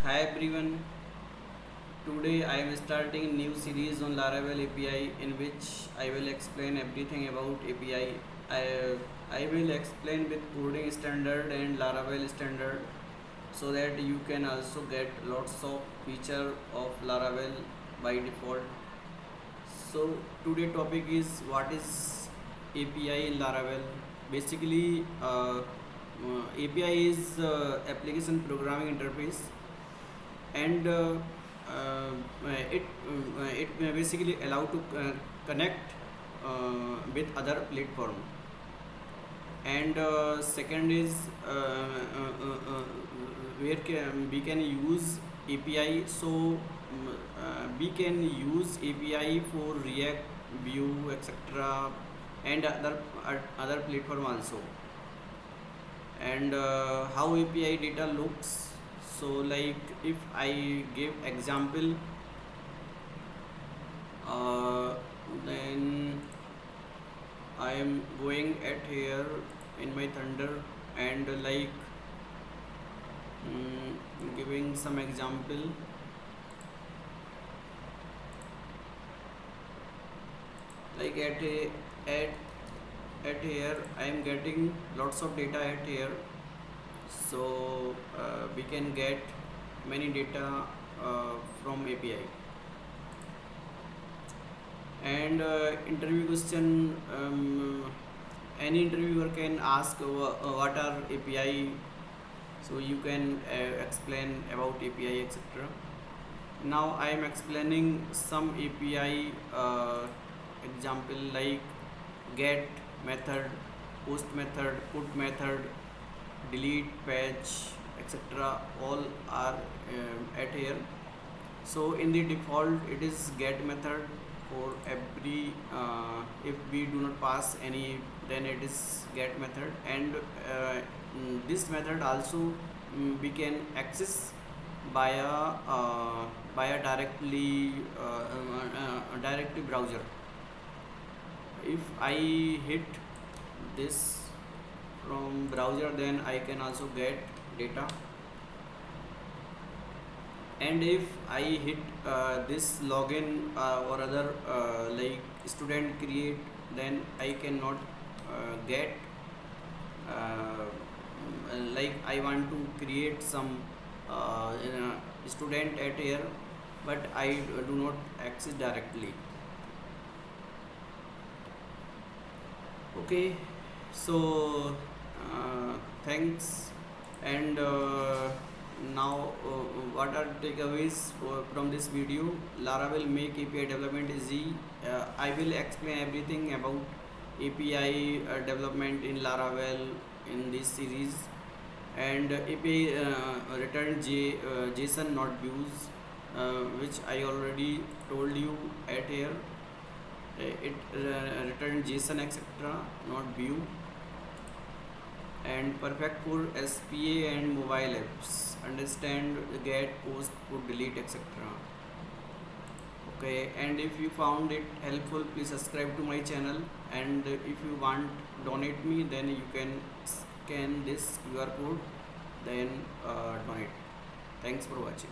Hi everyone. Today I am starting a new series on Laravel API in which I will explain everything about API. I will explain with coding standard and Laravel standard so that you can also get lots of feature of Laravel by default. So today topic is what is API in Laravel. Basically, API is application programming interface, and it basically allow to connect with other platform. And second is where we can use API. So we can use API for React, Vue, etc., and other platform also. And how API data looks. So like if I give example, uh, then I am going at here in my Thunder, and giving some example, like at here I am getting lots of data at here. So we can get many data from API. And interview question, any interviewer can ask what are API, so you can explain about API, etc. Now I am explaining some API example, like get method, post method, put method, delete, patch, etc. All are at here. So in the default it is get method for every, if we do not pass any, then it is get method. And this method also we can access via directly browser. If I hit this from browser, then I can also get data. And if I hit this login or other like student create, then I cannot get, uh, like I want to create some student at here, but I do not access directly. Okay, so thanks. And now what are takeaways from this video? Laravel make API development easy. I will explain everything about API development in Laravel in this series. And API return JSON, not views, which I already told you at here. It return JSON, etc., not view. And perfect for SPA and mobile apps. Understand, get, post, put, delete, etc. Okay, and if you found it helpful, please subscribe to my channel. And if you want donate me, then you can scan this QR code, then donate. Thanks for watching.